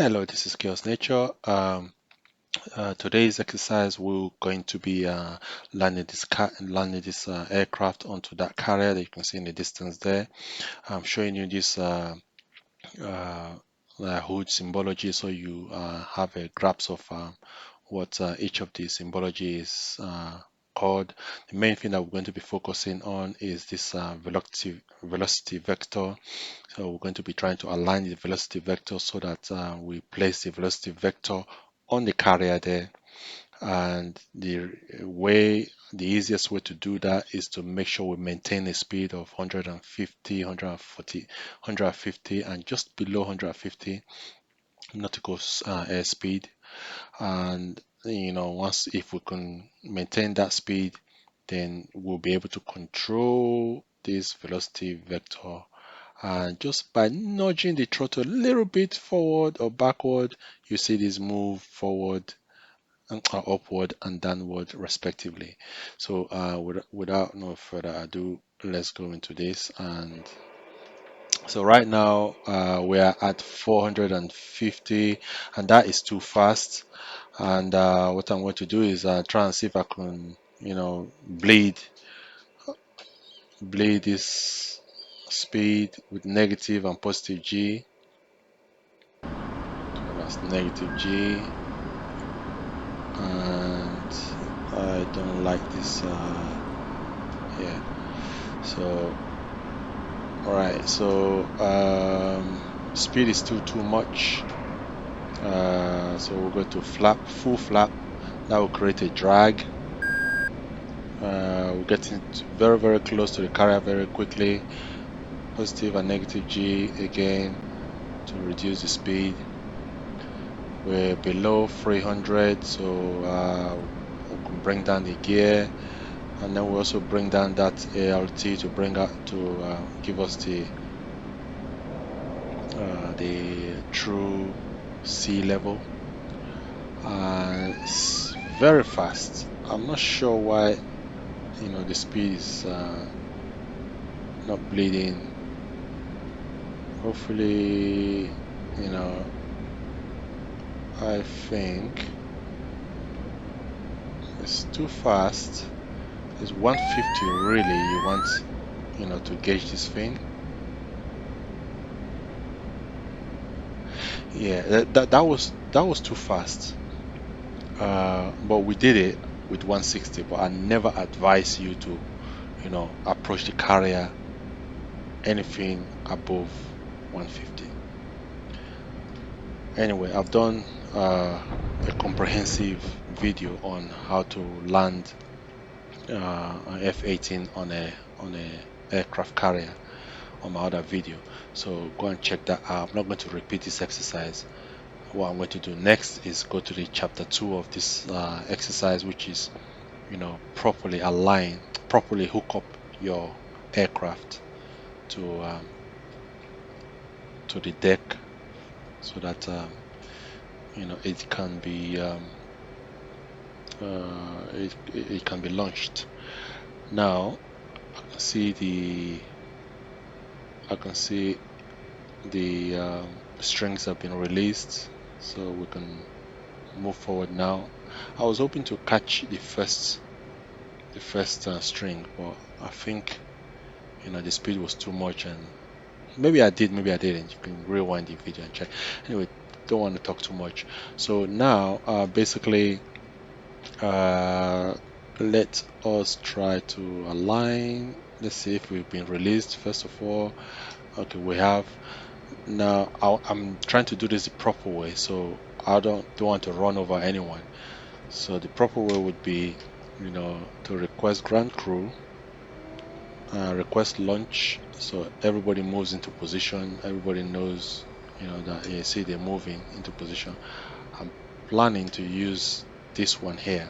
Hello, this is Chaos Nature. Today's exercise we're going to be landing this aircraft onto that carrier that you can see in the distance there. I'm showing you this uh, hood symbology, so you have a grasp of what each of the symbology is called. The main thing that we're going to be focusing on is this velocity vector. So we're going to be trying to align the velocity vector so that we place the velocity vector on the carrier there. And the easiest way to do that is to make sure we maintain a speed of 150, 140, 150, and just below 150 nautical airspeed. And once if we can maintain that speed, then we'll be able to control this velocity vector, and just by nudging the throttle a little bit forward or backward, you see this move forward and upward and downward respectively. So without no further ado, let's go into this. And so right now we are at 450, and that is too fast. And what I'm going to do is try and see if I can bleed this speed with negative and positive G. That's negative G, and I don't like this here. So all right, so speed is still too much. So we'll go to full flap. That will create a drag. We're getting very close to the carrier very quickly. Positive and negative G again to reduce the speed. We're below 300, so we can bring down the gear, and then we also bring down that ALT to bring out to give us the true sea level. It's very fast. I'm not sure why the speed is not bleeding. Hopefully, I think it's too fast. It's 150 really. You want to gauge this thing. Yeah, that was too fast. But we did it with 160. But I never advise you to approach the carrier anything above 150. Anyway, I've done a comprehensive video on how to land an F18 on a aircraft carrier on my other video, so go and check that out. I'm not going to repeat this exercise. What I'm going to do next is go to the chapter 2 of this exercise, which is properly hook up your aircraft to the deck so that it can be it can be launched. Now I can see the strings have been released, so we can move forward now. I was hoping to catch the first string, but I think the speed was too much, and maybe I did, maybe I didn't. You can rewind the video and check. Anyway, don't want to talk too much. So now basically let us try to align. Let's see if we've been released first of all. Okay, we have. Now I'm trying to do this the proper way, so I don't want to run over anyone. So the proper way would be to request ground crew, request launch, so everybody moves into position. Everybody knows that you see they're moving into position. I'm planning to use this one here.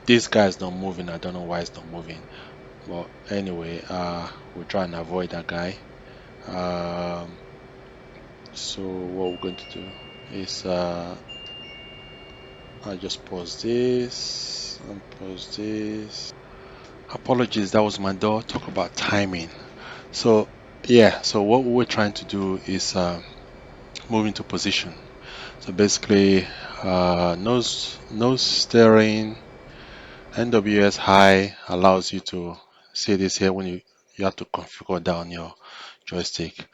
This guy is not moving. I don't know why it's not moving, but anyway, we'll try and avoid that guy. So what we're going to do is I just pause this and pause this. Apologies, that was my door. Talk about timing. So yeah, so what we're trying to do is move into position. So basically, nose steering, NWS high allows you to see this here when you have to configure down your joystick.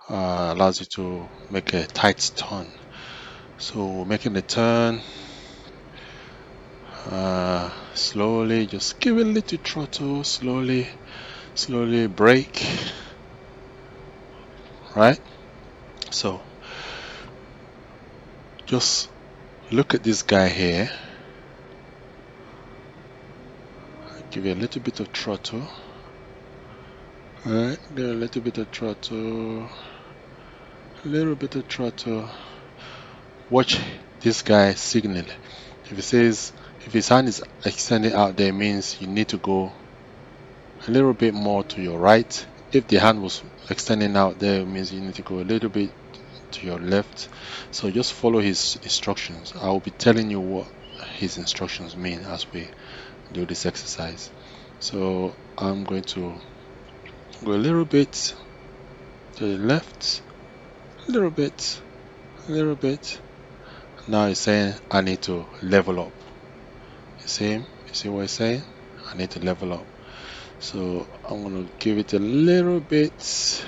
Allows you to make a tight turn. So making the turn, slowly, just give it a little throttle, slowly brake, right? So just look at this guy here. Give it a little bit of throttle. Alright, give it a little bit of throttle. A little bit of throttle. Watch this guy signal. If it says, if his hand is extended out there, it means you need to go a little bit more to your right. If the hand was extending out there, it means you need to go a little bit to your left. So just follow his instructions. I will be telling you what his instructions mean as we do this exercise. So I'm going to go a little bit to the left, a little bit, a little bit. Now it's saying I need to level up. You see him? You see what he's saying? I need to level up. So I'm going to give it a little bit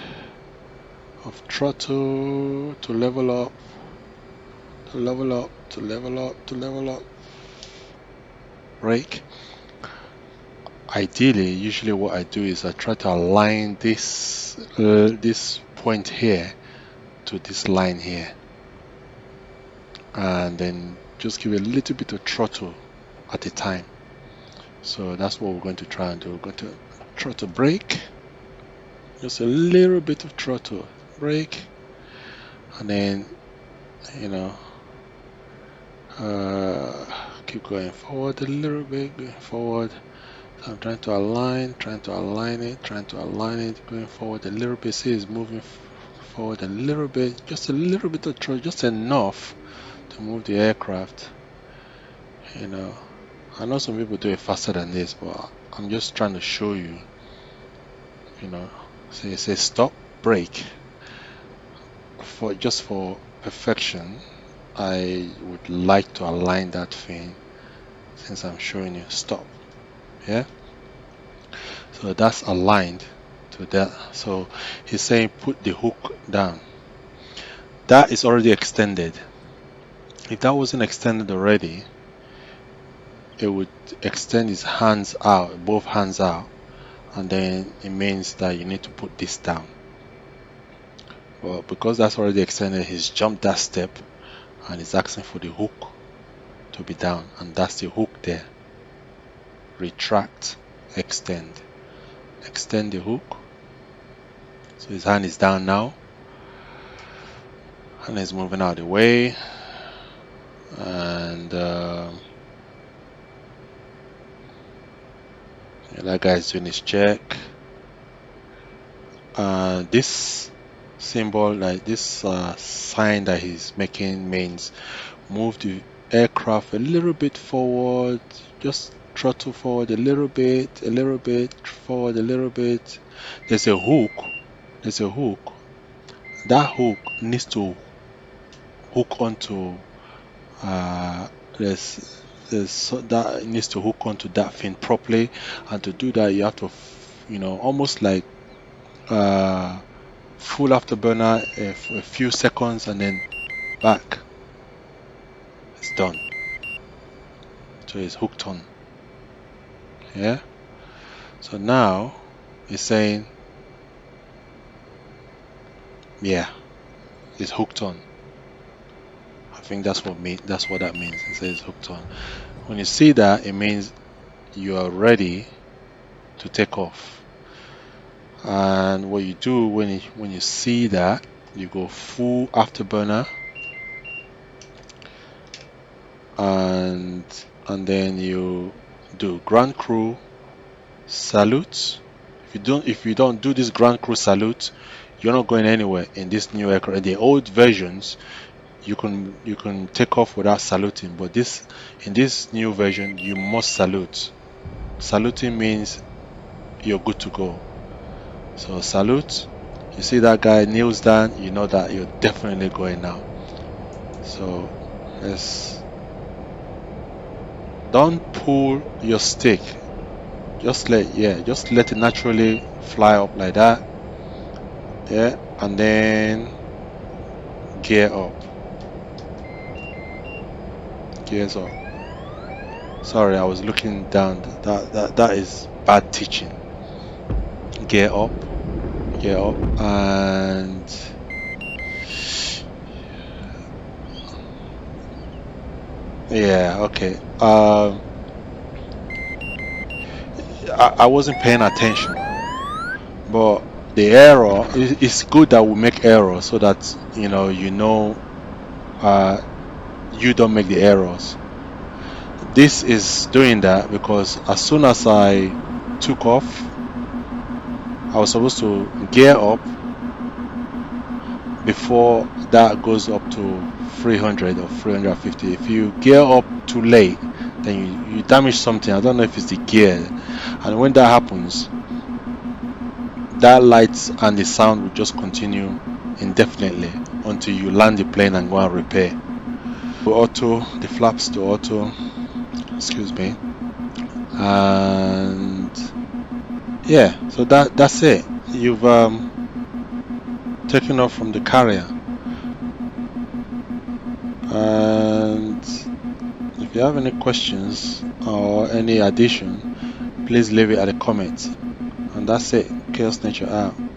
of throttle to level up, to level up, to level up, to level up. Brake. Ideally, usually what I do is I try to align this this point here to this line here, and then just give a little bit of throttle at a time. So that's what we're going to try and do. We're going to throttle brake, just a little bit of throttle brake, and then keep going forward a little bit, going forward. So I'm trying to align it, trying to align it, going forward a little bit. See, it's moving forward a little bit, just a little bit of throttle, just enough to move the aircraft. I know some people do it faster than this, but I'm just trying to show you. So you say stop, brake. For perfection, I would like to align that thing since I'm showing you stop. Yeah. So that's aligned to that. So he's saying put the hook down. That is already extended. If that wasn't extended already, it would extend his hands out, both hands out, and then it means that you need to put this down. Well, because that's already extended, he's jumped that step and he's asking for the hook to be down, and that's the hook there. Retract, extend the hook. So his hand is down now, and he's moving out of the way, and that guy's doing his check. This symbol, like this sign that he's making, means move the aircraft a little bit forward, just throttle forward a little bit, forward a little bit. There's a hook. That hook needs to hook onto that needs to hook onto that fin properly, and to do that you have to almost like full afterburner for a few seconds and then back. It's done. So it's hooked on. Yeah. So now it's saying, yeah, it's hooked on. I think that's what that means. It says hooked on. When you see that, it means you are ready to take off. And what you do when you see that, you go full afterburner, and then you do ground crew salute. If you don't do this ground crew salute, you're not going anywhere in this new aircraft. In the old versions, you can take off without saluting, but in this new version you must salute. Saluting means you're good to go. So salute, You see that guy kneels down, you know that you're definitely going now. So let's don't pull your stick. Just let it naturally fly up like that. Yeah, and then gear up. Gears up. Sorry, I was looking down. That is bad teaching. Gear up, gear up, and yeah, okay. I wasn't paying attention, but the error it's good that we make errors so that uh you don't make the errors. This is doing that because as soon as I took off, I was supposed to gear up before that goes up to 300 or 350. If you gear up too late, then you damage something. I don't know if it's the gear. And when that happens, that light and the sound will just continue indefinitely until you land the plane and go and repair. Auto, the flaps to auto, excuse me. And yeah, so that's it. You've taken off from the carrier. And if you have any questions or any addition, please leave it at the comments. And that's it. Chaos Nature out.